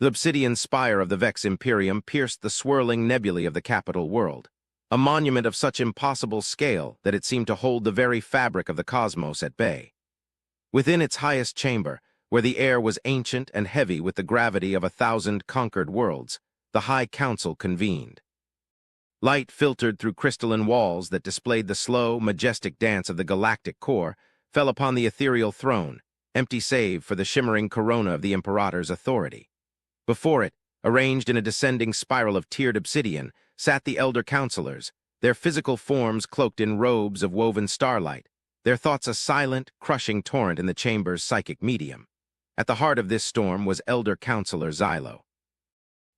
The obsidian spire of the Vex Imperium pierced the swirling nebulae of the capital world, a monument of such impossible scale that it seemed to hold the very fabric of the cosmos at bay. Within its highest chamber, where the air was ancient and heavy with the gravity of 1,000 conquered worlds, the High Council convened. Light filtered through crystalline walls that displayed the slow, majestic dance of the galactic core fell upon the ethereal throne, empty save for the shimmering corona of the Imperator's authority. Before it, arranged in a descending spiral of tiered obsidian, sat the elder counselors, their physical forms cloaked in robes of woven starlight, their thoughts a silent, crushing torrent in the chamber's psychic medium. At the heart of this storm was elder counselor Xylo.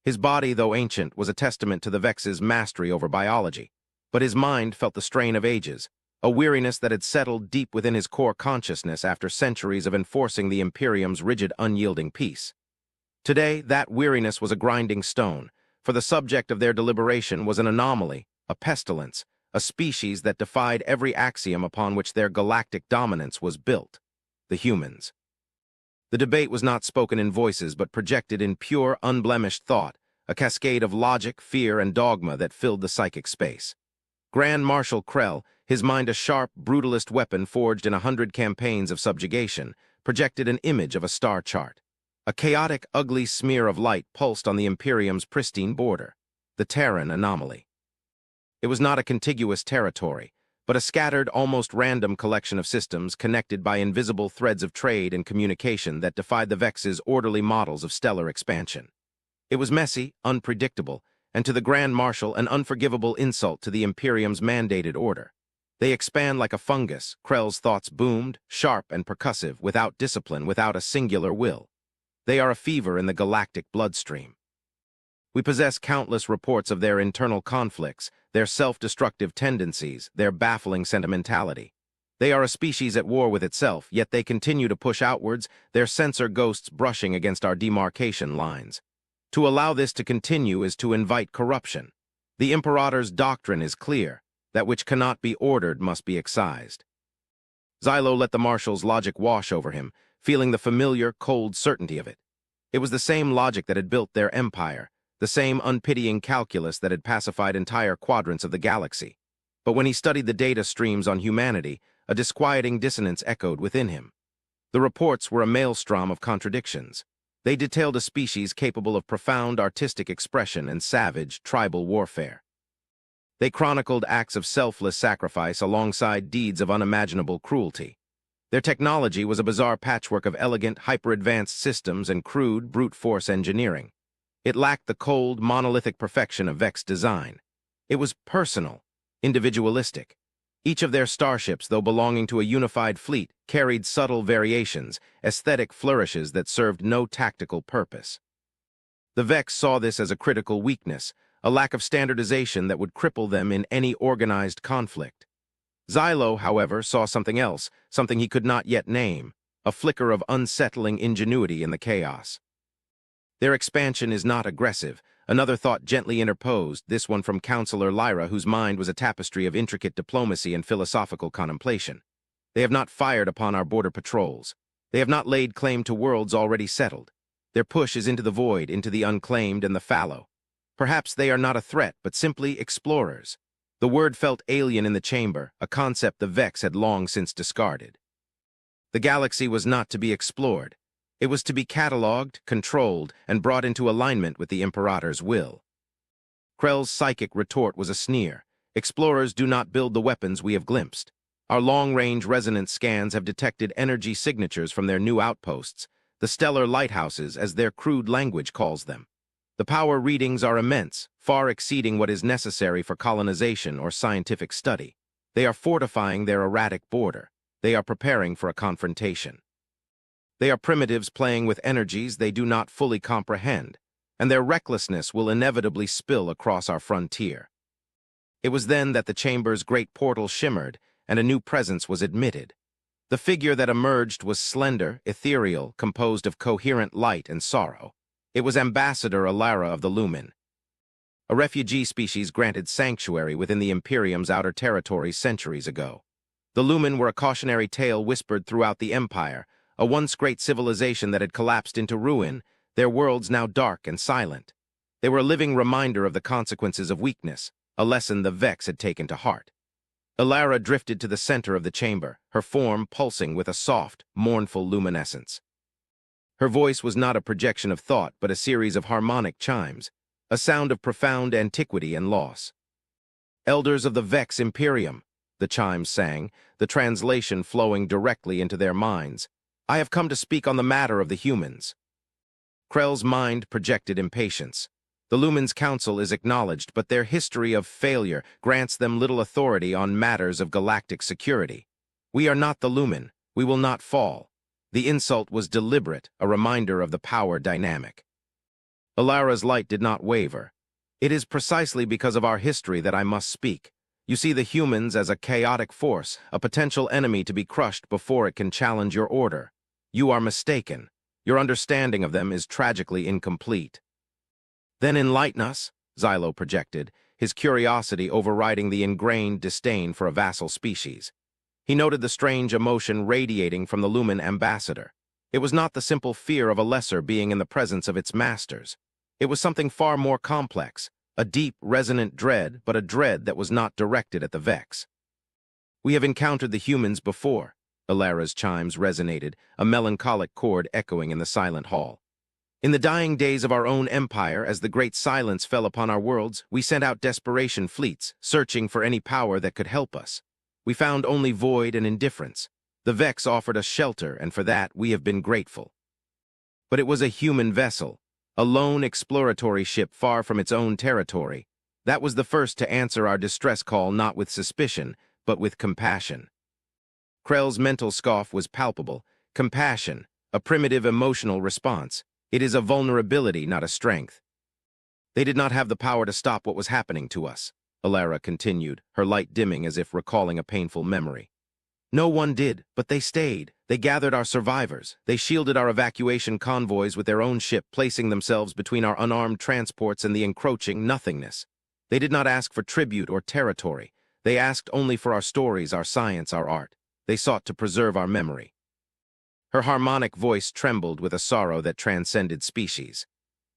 His body, though ancient, was a testament to the Vex's mastery over biology, but his mind felt the strain of ages, a weariness that had settled deep within his core consciousness after centuries of enforcing the Imperium's rigid, unyielding peace. Today, that weariness was a grinding stone, for the subject of their deliberation was an anomaly, a pestilence, a species that defied every axiom upon which their galactic dominance was built: the humans. The debate was not spoken in voices but projected in pure, unblemished thought, a cascade of logic, fear, and dogma that filled the psychic space. Grand Marshal Krell, his mind a sharp, brutalist weapon forged in 100 campaigns of subjugation, projected an image of a star chart. A chaotic, ugly smear of light pulsed on the Imperium's pristine border, the Terran anomaly. It was not a contiguous territory, but a scattered, almost random collection of systems connected by invisible threads of trade and communication that defied the Vex's orderly models of stellar expansion. It was messy, unpredictable, and to the Grand Marshal an unforgivable insult to the Imperium's mandated order. They expand like a fungus, Krell's thoughts boomed, sharp and percussive, without discipline, without a singular will. They are a fever in the galactic bloodstream. We possess countless reports of their internal conflicts, their self-destructive tendencies, their baffling sentimentality. They are a species at war with itself, yet they continue to push outwards, their censor ghosts brushing against our demarcation lines. To allow this to continue is to invite corruption. The Imperator's doctrine is clear: that which cannot be ordered must be excised. Xylo let the Marshal's logic wash over him, feeling the familiar, cold certainty of it. It was the same logic that had built their empire, the same unpitying calculus that had pacified entire quadrants of the galaxy. But when he studied the data streams on humanity, a disquieting dissonance echoed within him. The reports were a maelstrom of contradictions. They detailed a species capable of profound artistic expression and savage, tribal warfare. They chronicled acts of selfless sacrifice alongside deeds of unimaginable cruelty. Their technology was a bizarre patchwork of elegant, hyper-advanced systems and crude, brute force engineering. It lacked the cold, monolithic perfection of Vex design. It was personal, individualistic. Each of their starships, though belonging to a unified fleet, carried subtle variations, aesthetic flourishes that served no tactical purpose. The Vex saw this as a critical weakness, a lack of standardization that would cripple them in any organized conflict. Xylo, however, saw something else, something he could not yet name, a flicker of unsettling ingenuity in the chaos. Their expansion is not aggressive. Another thought gently interposed, this one from Counselor Lyra, whose mind was a tapestry of intricate diplomacy and philosophical contemplation. They have not fired upon our border patrols. They have not laid claim to worlds already settled. Their push is into the void, into the unclaimed and the fallow. Perhaps they are not a threat, but simply explorers. The word felt alien in the chamber, a concept the Vex had long since discarded. The galaxy was not to be explored. It was to be catalogued, controlled, and brought into alignment with the Imperator's will. Krell's psychic retort was a sneer. Explorers do not build the weapons we have glimpsed. Our long-range resonance scans have detected energy signatures from their new outposts, the stellar lighthouses, as their crude language calls them. The power readings are immense, far exceeding what is necessary for colonization or scientific study. They are fortifying their erratic border. They are preparing for a confrontation. They are primitives playing with energies they do not fully comprehend, and their recklessness will inevitably spill across our frontier. It was then that the chamber's great portal shimmered, and a new presence was admitted. The figure that emerged was slender, ethereal, composed of coherent light and sorrow. It was Ambassador Alara of the Lumen, a refugee species granted sanctuary within the Imperium's outer territories centuries ago. The Lumen were a cautionary tale whispered throughout the Empire, a once great civilization that had collapsed into ruin, their worlds now dark and silent. They were a living reminder of the consequences of weakness, a lesson the Vex had taken to heart. Ilara drifted to the center of the chamber, her form pulsing with a soft, mournful luminescence. Her voice was not a projection of thought, but a series of harmonic chimes, a sound of profound antiquity and loss. "Elders of the Vex Imperium," the chimes sang, the translation flowing directly into their minds, "I have come to speak on the matter of the humans." Krell's mind projected impatience. The Lumen's council is acknowledged, but their history of failure grants them little authority on matters of galactic security. "We are not the Lumen. We will not fall." The insult was deliberate, a reminder of the power dynamic. Ilara's light did not waver. "It is precisely because of our history that I must speak. You see the humans as a chaotic force, a potential enemy to be crushed before it can challenge your order. You are mistaken. Your understanding of them is tragically incomplete." "Then enlighten us," Xylo projected, his curiosity overriding the ingrained disdain for a vassal species. He noted the strange emotion radiating from the Lumen ambassador. It was not the simple fear of a lesser being in the presence of its masters. It was something far more complex, a deep, resonant dread, but a dread that was not directed at the Vex. "We have encountered the humans before," Ilara's chimes resonated, a melancholic chord echoing in the silent hall. "In the dying days of our own empire, as the great silence fell upon our worlds, we sent out desperation fleets, searching for any power that could help us. We found only void and indifference. The Vex offered us shelter, and for that we have been grateful. But it was a human vessel, a lone exploratory ship far from its own territory. That was the first to answer our distress call not with suspicion, but with compassion." Krell's mental scoff was palpable. Compassion, a primitive emotional response. It is a vulnerability, not a strength. "They did not have the power to stop what was happening to us," Ilara continued, her light dimming as if recalling a painful memory. "No one did, but they stayed. They gathered our survivors. They shielded our evacuation convoys with their own ship, placing themselves between our unarmed transports and the encroaching nothingness. They did not ask for tribute or territory. They asked only for our stories, our science, our art. They sought to preserve our memory." Her harmonic voice trembled with a sorrow that transcended species.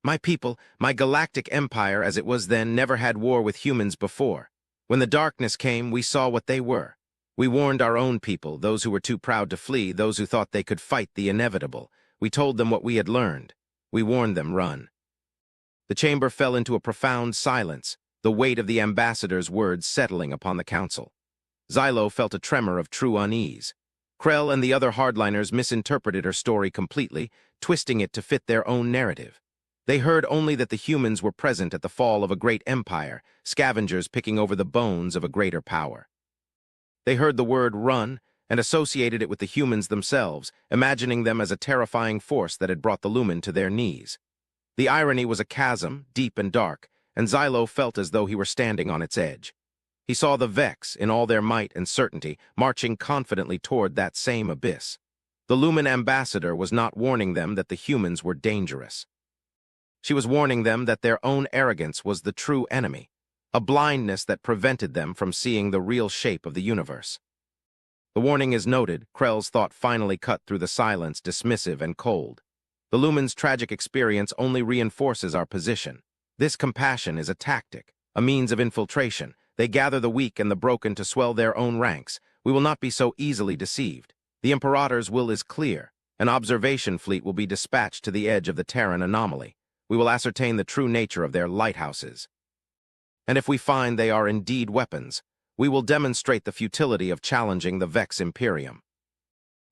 "My people, my galactic empire as it was then, never had war with humans before. When the darkness came, we saw what they were. We warned our own people, those who were too proud to flee, those who thought they could fight the inevitable. We told them what we had learned. We warned them, run." The chamber fell into a profound silence, the weight of the ambassador's words settling upon the council. Xylo felt a tremor of true unease. Krell and the other hardliners misinterpreted her story completely, twisting it to fit their own narrative. They heard only that the humans were present at the fall of a great empire, scavengers picking over the bones of a greater power. They heard the word run and associated it with the humans themselves, imagining them as a terrifying force that had brought the Lumen to their knees. The irony was a chasm, deep and dark, and Xylo felt as though he were standing on its edge. He saw the Vex, in all their might and certainty, marching confidently toward that same abyss. The Lumen ambassador was not warning them that the humans were dangerous. She was warning them that their own arrogance was the true enemy, a blindness that prevented them from seeing the real shape of the universe. The warning is noted, Krell's thought finally cut through the silence, dismissive and cold. The Lumen's tragic experience only reinforces our position. This compassion is a tactic, a means of infiltration. They gather the weak and the broken to swell their own ranks. We will not be so easily deceived. The Imperator's will is clear. An observation fleet will be dispatched to the edge of the Terran anomaly. We will ascertain the true nature of their lighthouses. And if we find they are indeed weapons, we will demonstrate the futility of challenging the Vex Imperium.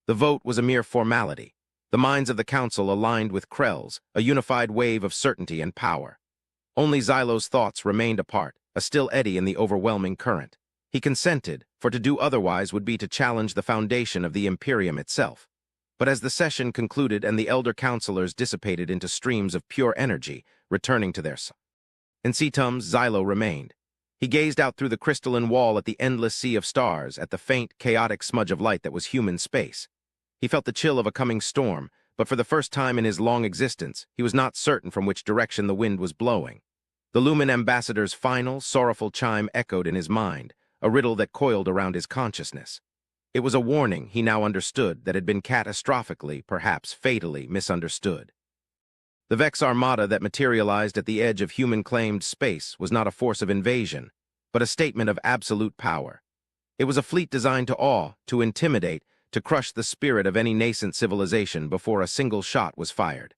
The vote was a mere formality. The minds of the council aligned with Krell's, a unified wave of certainty and power. Only Xylo's thoughts remained apart, a still eddy in the overwhelming current. He consented, for to do otherwise would be to challenge the foundation of the Imperium itself. But as the session concluded and the elder councilors dissipated into streams of pure energy, returning to their in Cetums, Xylo remained. He gazed out through the crystalline wall at the endless sea of stars, at the faint, chaotic smudge of light that was human space. He felt the chill of a coming storm, but for the first time in his long existence, he was not certain from which direction the wind was blowing. The Lumen ambassador's final, sorrowful chime echoed in his mind, a riddle that coiled around his consciousness. It was a warning, he now understood, that had been catastrophically, perhaps fatally, misunderstood. The Vex armada that materialized at the edge of human-claimed space was not a force of invasion, but a statement of absolute power. It was a fleet designed to awe, to intimidate, to crush the spirit of any nascent civilization before a single shot was fired.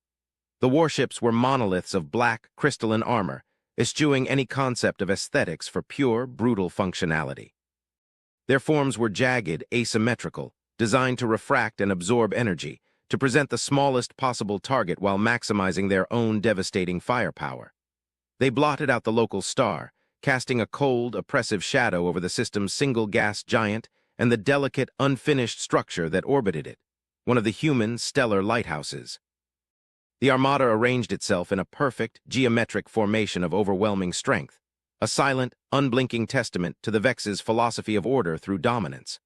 The warships were monoliths of black, crystalline armor, eschewing any concept of aesthetics for pure, brutal functionality. Their forms were jagged, asymmetrical, designed to refract and absorb energy, to present the smallest possible target while maximizing their own devastating firepower. They blotted out the local star, casting a cold, oppressive shadow over the system's single-gas giant and the delicate, unfinished structure that orbited it, one of the human, stellar lighthouses. The armada arranged itself in a perfect, geometric formation of overwhelming strength, a silent, unblinking testament to the Vex's philosophy of order through dominance.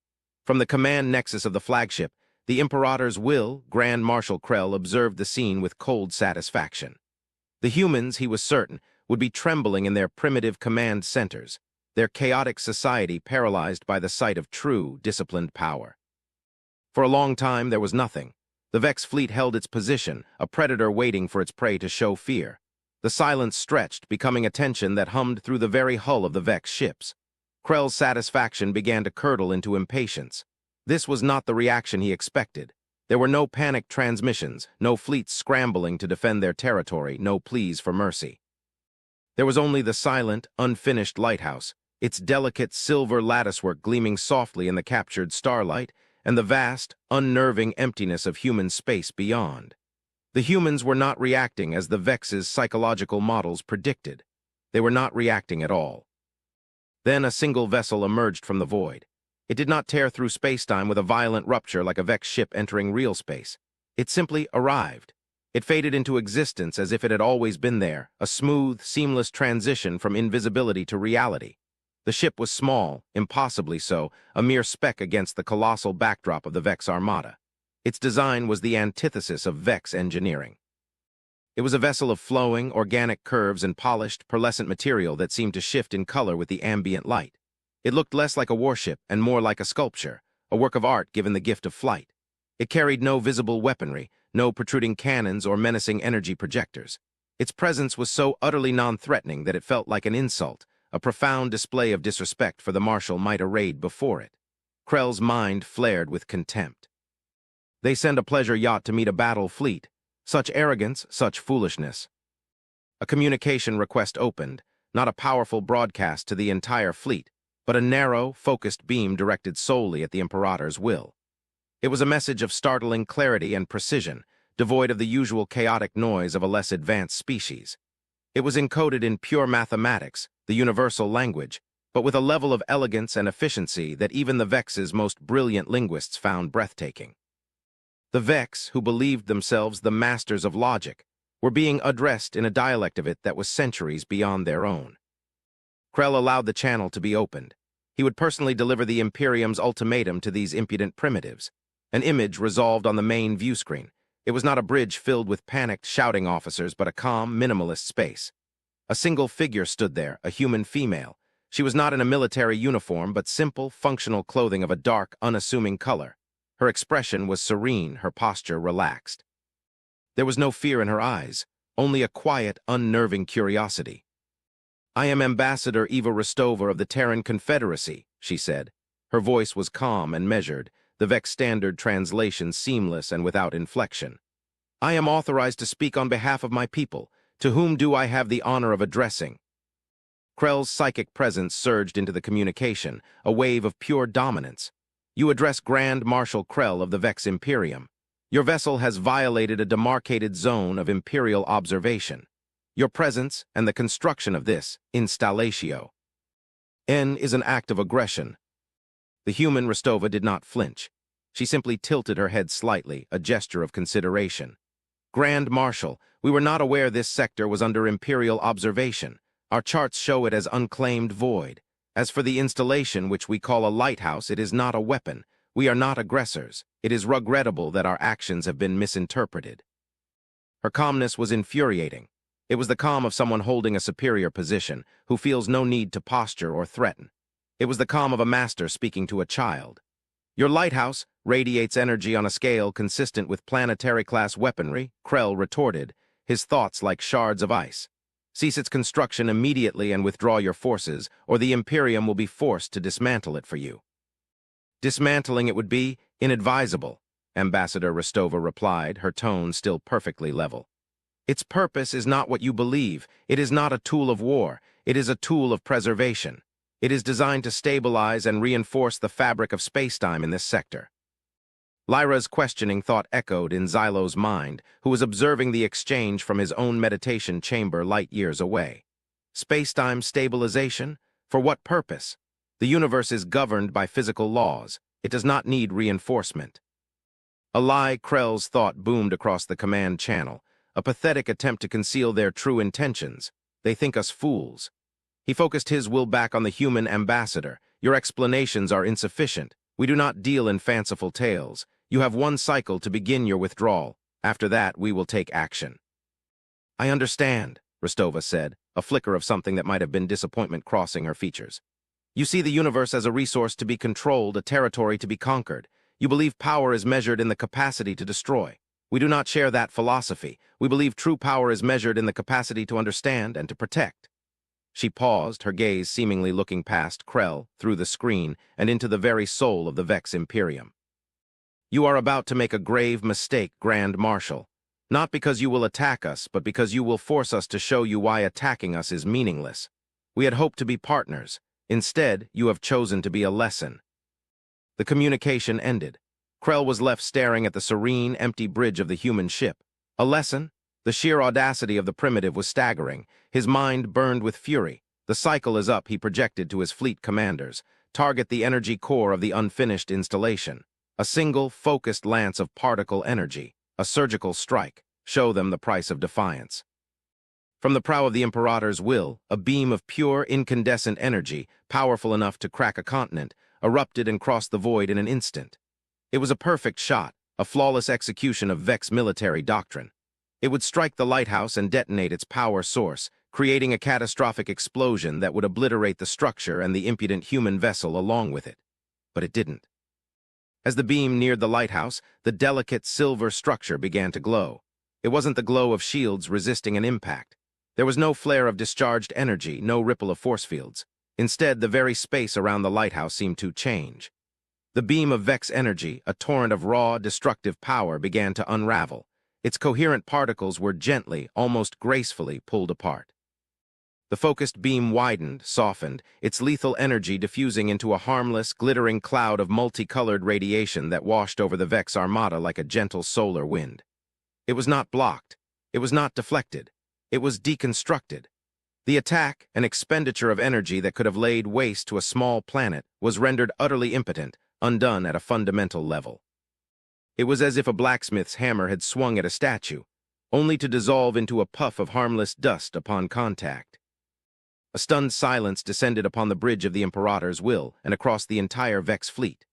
From the command nexus of the flagship, the Imperator's will, Grand Marshal Krell observed the scene with cold satisfaction. The humans, he was certain, would be trembling in their primitive command centers, their chaotic society paralyzed by the sight of true, disciplined power. For a long time, there was nothing. The Vex fleet held its position, a predator waiting for its prey to show fear. The silence stretched, becoming a tension that hummed through the very hull of the Vex ships. Krell's satisfaction began to curdle into impatience. This was not the reaction he expected. There were no panicked transmissions, no fleets scrambling to defend their territory, no pleas for mercy. There was only the silent, unfinished lighthouse, its delicate silver latticework gleaming softly in the captured starlight, and the vast, unnerving emptiness of human space beyond. The humans were not reacting as the Vex's psychological models predicted. They were not reacting at all. Then a single vessel emerged from the void. It did not tear through spacetime with a violent rupture like a Vex ship entering real space. It simply arrived. It faded into existence as if it had always been there, a smooth, seamless transition from invisibility to reality. The ship was small, impossibly so, a mere speck against the colossal backdrop of the Vex armada. Its design was the antithesis of Vex engineering. It was a vessel of flowing, organic curves and polished, pearlescent material that seemed to shift in color with the ambient light. It looked less like a warship and more like a sculpture, a work of art given the gift of flight. It carried no visible weaponry, no protruding cannons or menacing energy projectors. Its presence was so utterly non-threatening that it felt like an insult, a profound display of disrespect for the Marshal might arrayed before it. Krell's mind flared with contempt. They send a pleasure yacht to meet a battle fleet. Such arrogance, such foolishness. A communication request opened, not a powerful broadcast to the entire fleet, but a narrow, focused beam directed solely at the Imperator's will. It was a message of startling clarity and precision, devoid of the usual chaotic noise of a less advanced species. It was encoded in pure mathematics, the universal language, but with a level of elegance and efficiency that even the Vex's most brilliant linguists found breathtaking. The Vex, who believed themselves the masters of logic, were being addressed in a dialect of it that was centuries beyond their own. Krell allowed the channel to be opened. He would personally deliver the Imperium's ultimatum to these impudent primitives. An image resolved on the main view screen. It was not a bridge filled with panicked, shouting officers, but a calm, minimalist space. A single figure stood there, a human female. She was not in a military uniform, but simple, functional clothing of a dark, unassuming color. Her expression was serene, her posture relaxed. There was no fear in her eyes, only a quiet, unnerving curiosity. "I am Ambassador Eva Rostova of the Terran Confederacy," she said. Her voice was calm and measured, the Vex standard translation seamless and without inflection. "I am authorized to speak on behalf of my people. To whom do I have the honor of addressing?" Krell's psychic presence surged into the communication, a wave of pure dominance. "You address Grand Marshal Krell of the Vex Imperium. Your vessel has violated a demarcated zone of Imperial observation. Your presence and the construction of this installatio N is an act of aggression." The human Rostova did not flinch. She simply tilted her head slightly, a gesture of consideration. "Grand Marshal, we were not aware this sector was under Imperial observation. Our charts show it as unclaimed void. As for the installation which we call a lighthouse, it is not a weapon. We are not aggressors. It is regrettable that our actions have been misinterpreted." Her calmness was infuriating. It was the calm of someone holding a superior position, who feels no need to posture or threaten. It was the calm of a master speaking to a child. "Your lighthouse radiates energy on a scale consistent with planetary-class weaponry," Krell retorted, his thoughts like shards of ice. Cease its construction immediately and withdraw your forces, or the Imperium will be forced to dismantle it for you. Dismantling it would be inadvisable, Ambassador Rostova replied, her tone still perfectly level. Its purpose is not what you believe. It is not a tool of war. It is a tool of preservation. It is designed to stabilize and reinforce the fabric of spacetime in this sector. Lyra's questioning thought echoed in Xylo's mind, who was observing the exchange from his own meditation chamber light years away. Spacetime stabilization? For what purpose? The universe is governed by physical laws. It does not need reinforcement. A lie, Krell's thought boomed across the command channel, a pathetic attempt to conceal their true intentions. They think us fools. He focused his will back on the human ambassador. Your explanations are insufficient. We do not deal in fanciful tales. You have one cycle to begin your withdrawal. After that, we will take action. I understand, Rostova said, a flicker of something that might have been disappointment crossing her features. You see the universe as a resource to be controlled, a territory to be conquered. You believe power is measured in the capacity to destroy. We do not share that philosophy. We believe true power is measured in the capacity to understand and to protect. She paused, her gaze seemingly looking past Krell, through the screen, and into the very soul of the Vex Imperium. You are about to make a grave mistake, Grand Marshal. Not because you will attack us, but because you will force us to show you why attacking us is meaningless. We had hoped to be partners. Instead, you have chosen to be a lesson. The communication ended. Krell was left staring at the serene, empty bridge of the human ship. A lesson? The sheer audacity of the primitive was staggering. His mind burned with fury. The cycle is up, he projected to his fleet commanders. Target the energy core of the unfinished installation. A single, focused lance of particle energy. A surgical strike. Show them the price of defiance. From the prow of the Imperator's will, a beam of pure, incandescent energy, powerful enough to crack a continent, erupted and crossed the void in an instant. It was a perfect shot, a flawless execution of Vex military doctrine. It would strike the lighthouse and detonate its power source, creating a catastrophic explosion that would obliterate the structure and the impudent human vessel along with it. But it didn't. As the beam neared the lighthouse, the delicate silver structure began to glow. It wasn't the glow of shields resisting an impact. There was no flare of discharged energy, no ripple of force fields. Instead, the very space around the lighthouse seemed to change. The beam of Vex energy, a torrent of raw, destructive power, began to unravel. Its coherent particles were gently, almost gracefully, pulled apart. The focused beam widened, softened, its lethal energy diffusing into a harmless, glittering cloud of multicolored radiation that washed over the Vex armada like a gentle solar wind. It was not blocked. It was not deflected. It was deconstructed. The attack, an expenditure of energy that could have laid waste to a small planet, was rendered utterly impotent, undone at a fundamental level. It was as if a blacksmith's hammer had swung at a statue, only to dissolve into a puff of harmless dust upon contact. A stunned silence descended upon the bridge of the Imperator's will and across the entire Vex fleet.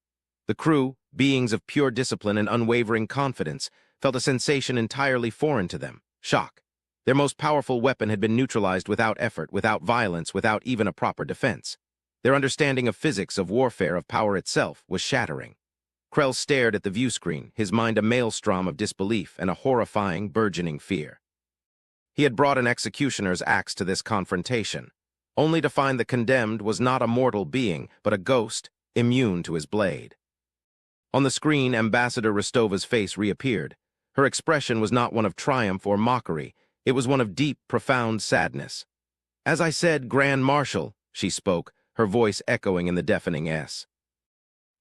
The crew, beings of pure discipline and unwavering confidence, felt a sensation entirely foreign to them, shock. Their most powerful weapon had been neutralized without effort, without violence, without even a proper defense. Their understanding of physics, of warfare, of power itself, was shattering. Krell stared at the viewscreen, his mind a maelstrom of disbelief and a horrifying, burgeoning fear. He had brought an executioner's axe to this confrontation, only to find the condemned was not a mortal being, but a ghost, immune to his blade. On the screen, Ambassador Rostova's face reappeared. Her expression was not one of triumph or mockery. It was one of deep, profound sadness. As I said, Grand Marshal, she spoke, her voice echoing in the deafening S.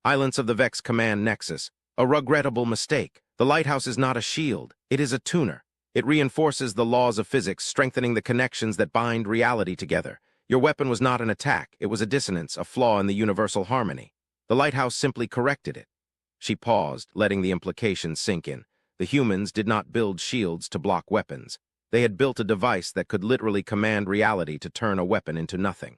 Islands of the Vex Command Nexus. A regrettable mistake. The lighthouse is not a shield. It is a tuner. It reinforces the laws of physics, strengthening the connections that bind reality together. Your weapon was not an attack. It was a dissonance, a flaw in the universal harmony. The lighthouse simply corrected it. She paused, letting the implication sink in. The humans did not build shields to block weapons. They had built a device that could literally command reality to turn a weapon into nothing.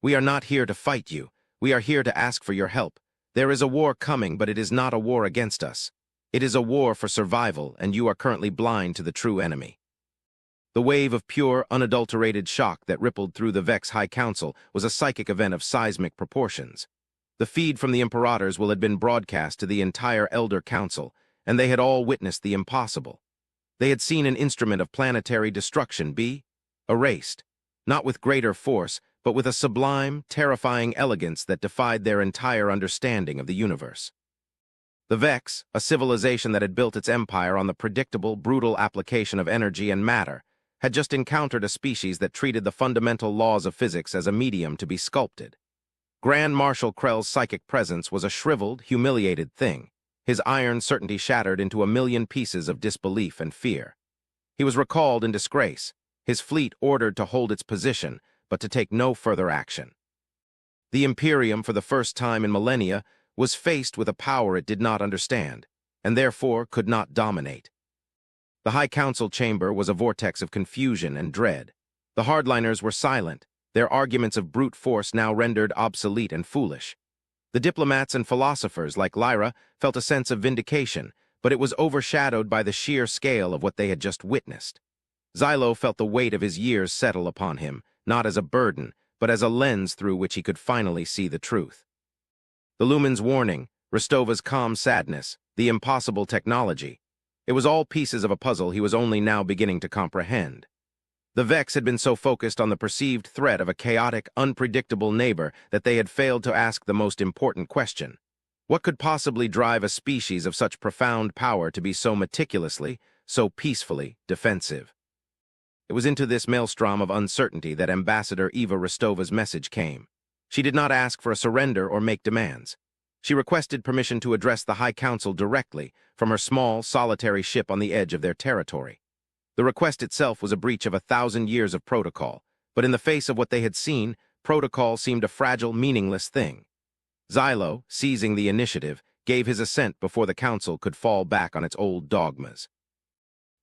We are not here to fight you. We are here to ask for your help. There is a war coming, but it is not a war against us. It is a war for survival, and you are currently blind to the true enemy. The wave of pure, unadulterated shock that rippled through the Vex High Council was a psychic event of seismic proportions. The feed from the Imperators will had been broadcast to the entire Elder Council, and they had all witnessed the impossible. They had seen an instrument of planetary destruction be erased, not with greater force, but with a sublime, terrifying elegance that defied their entire understanding of the universe. The Vex, a civilization that had built its empire on the predictable, brutal application of energy and matter, had just encountered a species that treated the fundamental laws of physics as a medium to be sculpted. Grand Marshal Krell's psychic presence was a shriveled, humiliated thing, his iron certainty shattered into a million pieces of disbelief and fear. He was recalled in disgrace, his fleet ordered to hold its position, but to take no further action. The Imperium, for the first time in millennia, was faced with a power it did not understand, and therefore could not dominate. The High Council chamber was a vortex of confusion and dread. The hardliners were silent, their arguments of brute force now rendered obsolete and foolish. The diplomats and philosophers, like Lyra, felt a sense of vindication, but it was overshadowed by the sheer scale of what they had just witnessed. Xylo felt the weight of his years settle upon him, not as a burden, but as a lens through which he could finally see the truth. The Lumen's warning, Rostova's calm sadness, the impossible technology. It was all pieces of a puzzle he was only now beginning to comprehend. The Vex had been so focused on the perceived threat of a chaotic, unpredictable neighbor that they had failed to ask the most important question. What could possibly drive a species of such profound power to be so meticulously, so peacefully defensive? It was into this maelstrom of uncertainty that Ambassador Eva Rostova's message came. She did not ask for a surrender or make demands. She requested permission to address the High Council directly from her small, solitary ship on the edge of their territory. The request itself was a breach of 1,000 years of protocol, but in the face of what they had seen, protocol seemed a fragile, meaningless thing. Xylo, seizing the initiative, gave his assent before the Council could fall back on its old dogmas.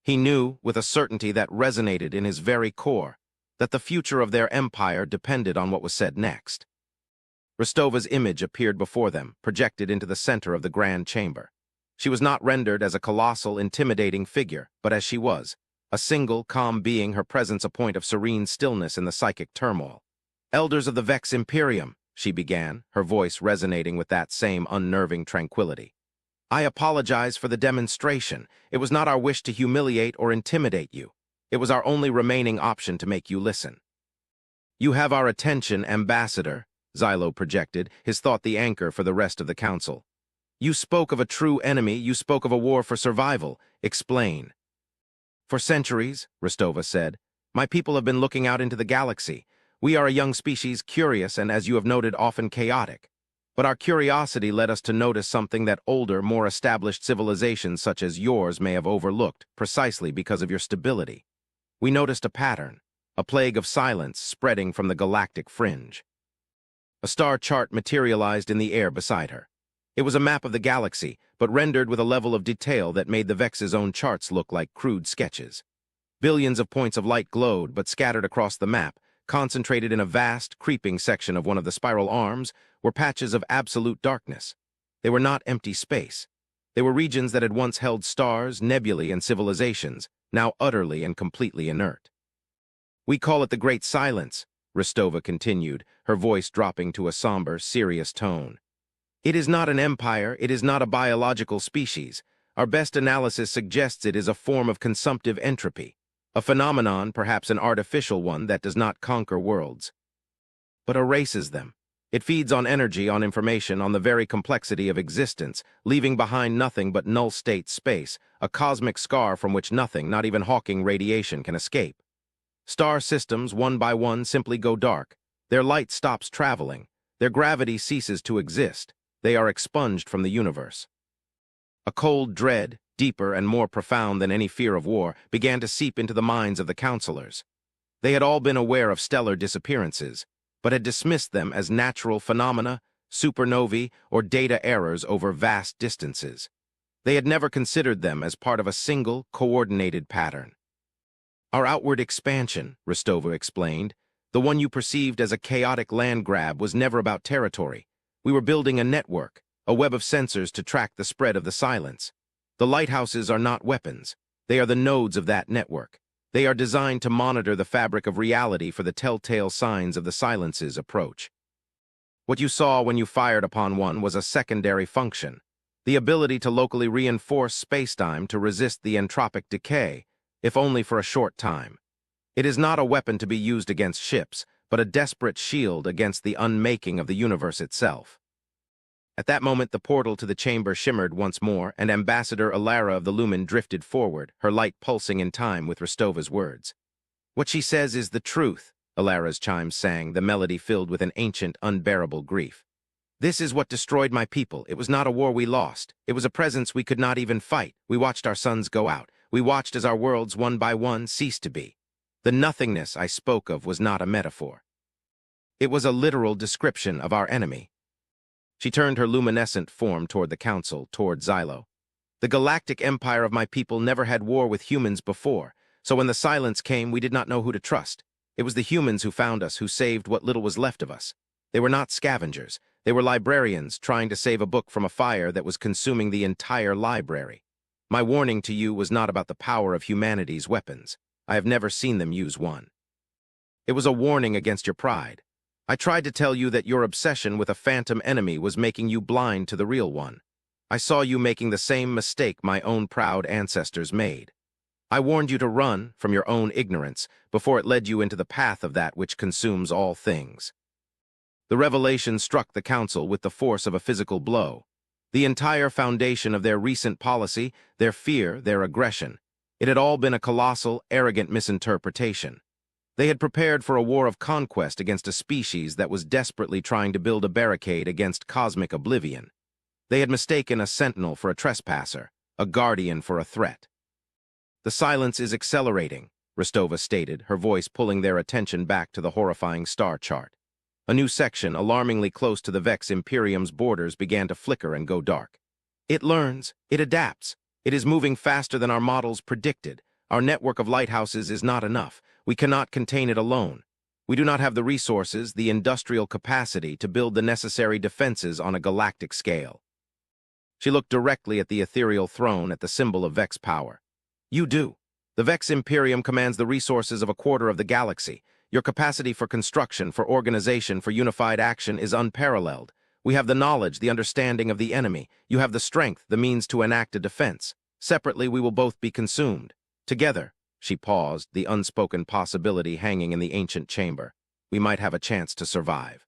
He knew, with a certainty that resonated in his very core, that the future of their empire depended on what was said next. Rostova's image appeared before them, projected into the center of the grand chamber. She was not rendered as a colossal, intimidating figure, but as she was, a single, calm being, her presence a point of serene stillness in the psychic turmoil. "Elders of the Vex Imperium," she began, her voice resonating with that same unnerving tranquility. "I apologize for the demonstration. It was not our wish to humiliate or intimidate you. It was our only remaining option to make you listen." "You have our attention, Ambassador," Xylo projected, his thought the anchor for the rest of the Council. "You spoke of a true enemy, you spoke of a war for survival. Explain." "For centuries," Rostova said, "my people have been looking out into the galaxy. We are a young species, curious and, as you have noted, often chaotic. But our curiosity led us to notice something that older, more established civilizations such as yours may have overlooked, precisely because of your stability. We noticed a pattern, a plague of silence spreading from the galactic fringe." A star chart materialized in the air beside her. It was a map of the galaxy, but rendered with a level of detail that made the Vex's own charts look like crude sketches. Billions of points of light glowed, but scattered across the map, concentrated in a vast, creeping section of one of the spiral arms, were patches of absolute darkness. They were not empty space. They were regions that had once held stars, nebulae, and civilizations, now utterly and completely inert. "We call it the Great Silence," Rostova continued, her voice dropping to a somber, serious tone. "It is not an empire, it is not a biological species. Our best analysis suggests it is a form of consumptive entropy, a phenomenon, perhaps an artificial one, that does not conquer worlds, but erases them. It feeds on energy, on information, on the very complexity of existence, leaving behind nothing but null-state space, a cosmic scar from which nothing, not even Hawking radiation, can escape. Star systems, one by one, simply go dark. Their light stops traveling. Their gravity ceases to exist. They are expunged from the universe." A cold dread, deeper and more profound than any fear of war, began to seep into the minds of the counselors. They had all been aware of stellar disappearances, but had dismissed them as natural phenomena, supernovae, or data errors over vast distances. They had never considered them as part of a single, coordinated pattern. "Our outward expansion," Rostova explained, "the one you perceived as a chaotic land grab, was never about territory. We were building a network, a web of sensors to track the spread of the silence. The lighthouses are not weapons. They are the nodes of that network. They are designed to monitor the fabric of reality for the telltale signs of the silence's approach. What you saw when you fired upon one was a secondary function. The ability to locally reinforce spacetime to resist the entropic decay, if only for a short time. It is not a weapon to be used against ships, but a desperate shield against the unmaking of the universe itself. At that moment, the portal to the chamber shimmered once more, and Ambassador Alara of the Lumen drifted forward, her light pulsing in time with Rostova's words. "What she says is the truth," Alara's chimes sang, the melody filled with an ancient, unbearable grief. "This is what destroyed my people. It was not a war we lost. It was a presence we could not even fight. We watched our suns go out. We watched as our worlds, one by one, ceased to be. The nothingness I spoke of was not a metaphor. It was a literal description of our enemy." She turned her luminescent form toward the council, toward Xylo. "The galactic empire of my people never had war with humans before, so when the silence came, we did not know who to trust. It was the humans who found us, who saved what little was left of us. They were not scavengers. They were librarians trying to save a book from a fire that was consuming the entire library. My warning to you was not about the power of humanity's weapons. I have never seen them use one. It was a warning against your pride. I tried to tell you that your obsession with a phantom enemy was making you blind to the real one. I saw you making the same mistake my own proud ancestors made. I warned you to run from your own ignorance before it led you into the path of that which consumes all things." The revelation struck the council with the force of a physical blow. The entire foundation of their recent policy, their fear, their aggression, it had all been a colossal, arrogant misinterpretation. They had prepared for a war of conquest against a species that was desperately trying to build a barricade against cosmic oblivion. They had mistaken a sentinel for a trespasser, a guardian for a threat. "The silence is accelerating," Rostova stated, her voice pulling their attention back to the horrifying star chart. A new section, alarmingly close to the Vex Imperium's borders, began to flicker and go dark. "It learns, it adapts. It is moving faster than our models predicted. Our network of lighthouses is not enough. We cannot contain it alone. We do not have the resources, the industrial capacity to build the necessary defenses on a galactic scale." She looked directly at the ethereal throne, at the symbol of Vex power. "You do. The Vex Imperium commands the resources of a quarter of the galaxy. Your capacity for construction, for organization, for unified action is unparalleled. We have the knowledge, the understanding of the enemy. You have the strength, the means to enact a defense. Separately, we will both be consumed. Together," she paused, the unspoken possibility hanging in the ancient chamber, "we might have a chance to survive.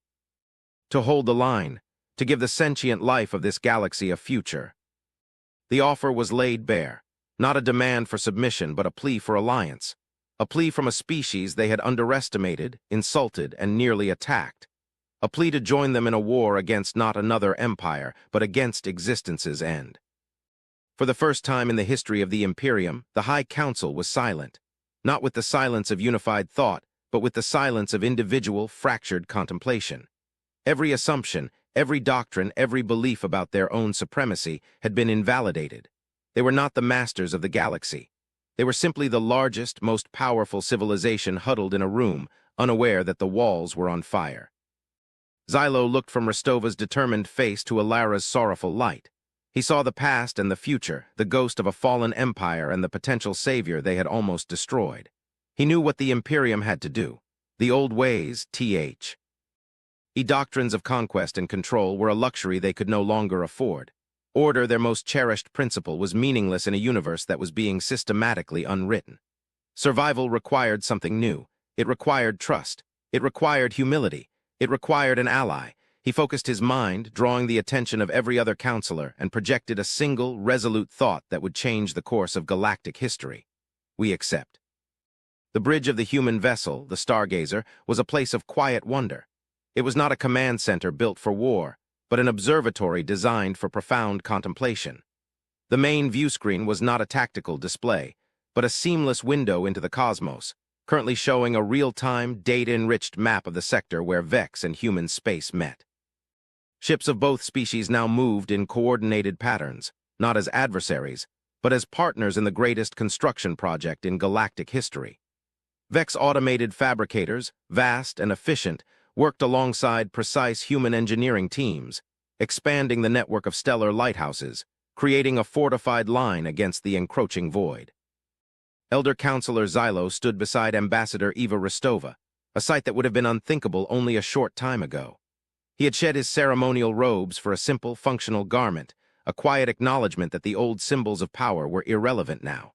To hold the line, to give the sentient life of this galaxy a future." The offer was laid bare, not a demand for submission, but a plea for alliance. A plea from a species they had underestimated, insulted, and nearly attacked. A plea to join them in a war against not another empire, but against existence's end. For the first time in the history of the Imperium, the High Council was silent, not with the silence of unified thought, but with the silence of individual, fractured contemplation. Every assumption, every doctrine, every belief about their own supremacy had been invalidated. They were not the masters of the galaxy. They were simply the largest, most powerful civilization huddled in a room, unaware that the walls were on fire. Xylo looked from Rostova's determined face to Alara's sorrowful light. He saw the past and the future, the ghost of a fallen empire and the potential savior they had almost destroyed. He knew what the Imperium had to do. The old ways, the doctrines of conquest and control were a luxury they could no longer afford. Order, their most cherished principle, was meaningless in a universe that was being systematically unwritten. Survival required something new. It required trust. It required humility. It required an ally. He focused his mind, drawing the attention of every other counselor, and projected a single, resolute thought that would change the course of galactic history. "We accept." The bridge of the human vessel, the Stargazer, was a place of quiet wonder. It was not a command center built for war, but an observatory designed for profound contemplation. The main view screen was not a tactical display, but a seamless window into the cosmos, currently showing a real-time, data-enriched map of the sector where Vex and human space met. Ships of both species now moved in coordinated patterns, not as adversaries, but as partners in the greatest construction project in galactic history. Vex automated fabricators, vast and efficient, worked alongside precise human engineering teams, expanding the network of stellar lighthouses, creating a fortified line against the encroaching void. Elder Counselor Xylo stood beside Ambassador Eva Rostova, a sight that would have been unthinkable only a short time ago. He had shed his ceremonial robes for a simple, functional garment, a quiet acknowledgement that the old symbols of power were irrelevant now.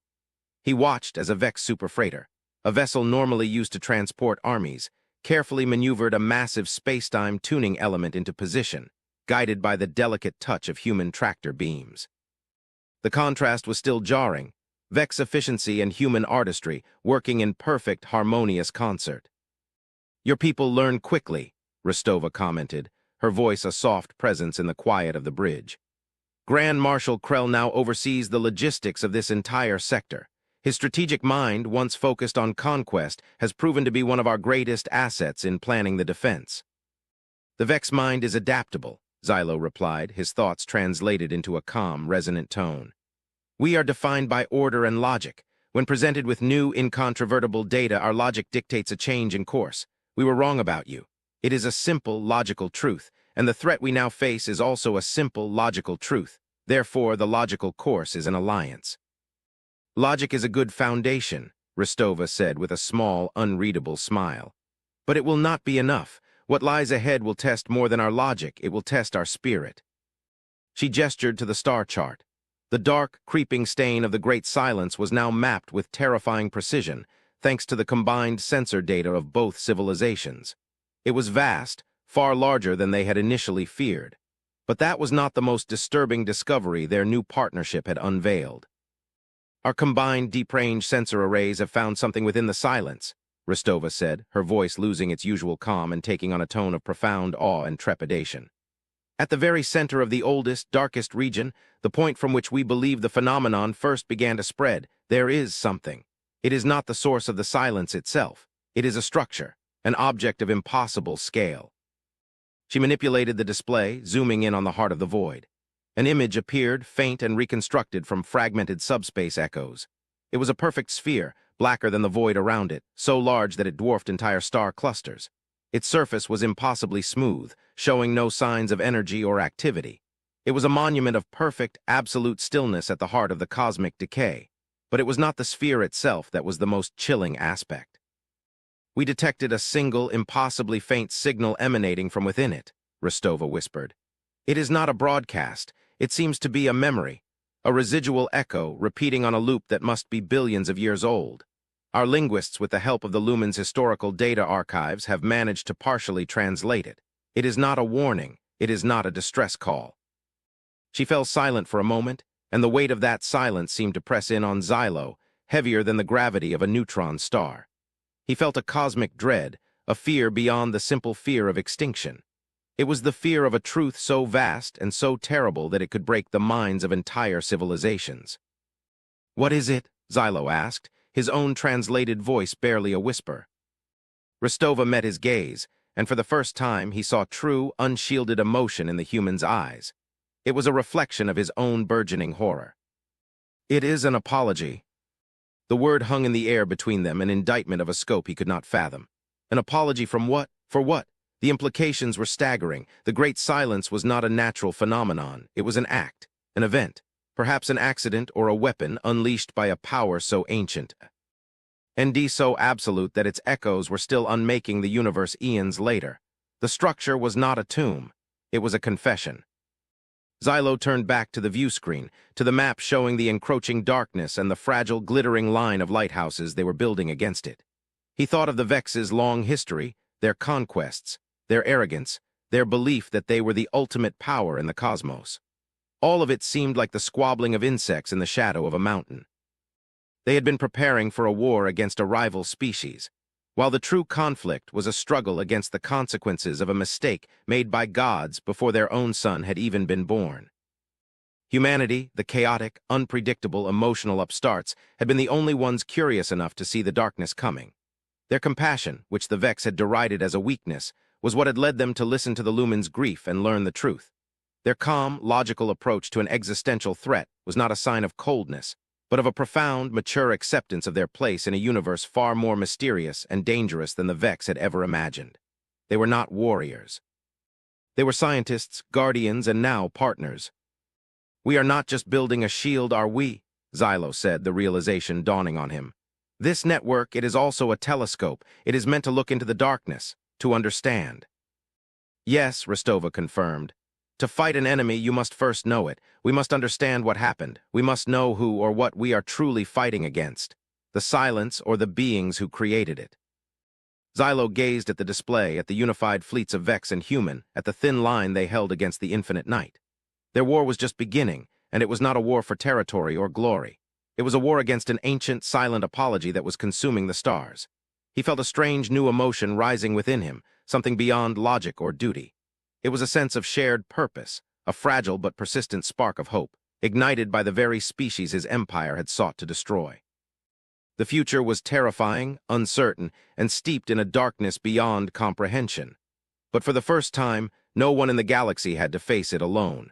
He watched as a Vex superfreighter, a vessel normally used to transport armies, carefully maneuvered a massive space-time tuning element into position, guided by the delicate touch of human tractor beams. The contrast was still jarring, Vex efficiency and human artistry working in perfect, harmonious concert. "Your people learn quickly," Rostova commented, her voice a soft presence in the quiet of the bridge. Grand Marshal Krell now oversees the logistics of this entire sector. His strategic mind, once focused on conquest, has proven to be one of our greatest assets in planning the defense. "The Vex mind is adaptable," Xylo replied, his thoughts translated into a calm, resonant tone. "We are defined by order and logic. When presented with new, incontrovertible data, our logic dictates a change in course. We were wrong about you. It is a simple, logical truth, and the threat we now face is also a simple, logical truth. Therefore, the logical course is an alliance." "Logic is a good foundation," Rostova said with a small, unreadable smile. "But it will not be enough. What lies ahead will test more than our logic, it will test our spirit." She gestured to the star chart. The dark, creeping stain of the Great Silence was now mapped with terrifying precision, thanks to the combined sensor data of both civilizations. It was vast, far larger than they had initially feared. But that was not the most disturbing discovery their new partnership had unveiled. "Our combined deep-range sensor arrays have found something within the silence," Rostova said, her voice losing its usual calm and taking on a tone of profound awe and trepidation. "At the very center of the oldest, darkest region, the point from which we believe the phenomenon first began to spread, there is something. It is not the source of the silence itself. It is a structure, an object of impossible scale." She manipulated the display, zooming in on the heart of the void. An image appeared, faint and reconstructed from fragmented subspace echoes. It was a perfect sphere, blacker than the void around it, so large that it dwarfed entire star clusters. Its surface was impossibly smooth, showing no signs of energy or activity. It was a monument of perfect, absolute stillness at the heart of the cosmic decay. But it was not the sphere itself that was the most chilling aspect. "We detected a single, impossibly faint signal emanating from within it," Rostova whispered. "It is not a broadcast. It seems to be a memory, a residual echo repeating on a loop that must be billions of years old. Our linguists, with the help of the Lumen's historical data archives, have managed to partially translate it. It is not a warning. It is not a distress call." She fell silent for a moment, and the weight of that silence seemed to press in on Xylo, heavier than the gravity of a neutron star. He felt a cosmic dread, a fear beyond the simple fear of extinction. It was the fear of a truth so vast and so terrible that it could break the minds of entire civilizations. "What is it?" Xylo asked, his own translated voice barely a whisper. Rostova met his gaze, and for the first time he saw true, unshielded emotion in the human's eyes. It was a reflection of his own burgeoning horror. "It is an apology." The word hung in the air between them, an indictment of a scope he could not fathom. An apology from what? For what? The implications were staggering. The Great Silence was not a natural phenomenon. It was an act, an event, perhaps an accident or a weapon unleashed by a power so ancient, and so absolute that its echoes were still unmaking the universe eons later. The structure was not a tomb. It was a confession. Xylo turned back to the view screen, to the map showing the encroaching darkness and the fragile, glittering line of lighthouses they were building against it. He thought of the Vex's long history, their conquests, their arrogance, their belief that they were the ultimate power in the cosmos. All of it seemed like the squabbling of insects in the shadow of a mountain. They had been preparing for a war against a rival species, while the true conflict was a struggle against the consequences of a mistake made by gods before their own son had even been born. Humanity, the chaotic, unpredictable, emotional upstarts, had been the only ones curious enough to see the darkness coming. Their compassion, which the Vex had derided as a weakness, was what had led them to listen to the Lumen's grief and learn the truth. Their calm, logical approach to an existential threat was not a sign of coldness, but of a profound, mature acceptance of their place in a universe far more mysterious and dangerous than the Vex had ever imagined. They were not warriors. They were scientists, guardians, and now partners. "We are not just building a shield, are we?" Xylo said, the realization dawning on him. "This network, it is also a telescope. It is meant to look into the darkness, to understand." "Yes," Rostova confirmed. To fight an enemy, you must first know it. We must understand what happened. We must know who or what we are truly fighting against. The silence or the beings who created it. Xylo gazed at the display, at the unified fleets of Vex and Human, at the thin line they held against the infinite night. Their war was just beginning, and it was not a war for territory or glory. It was a war against an ancient, silent apology that was consuming the stars. He felt a strange new emotion rising within him, something beyond logic or duty. It was a sense of shared purpose, a fragile but persistent spark of hope, ignited by the very species his empire had sought to destroy. The future was terrifying, uncertain, and steeped in a darkness beyond comprehension. But for the first time, no one in the galaxy had to face it alone.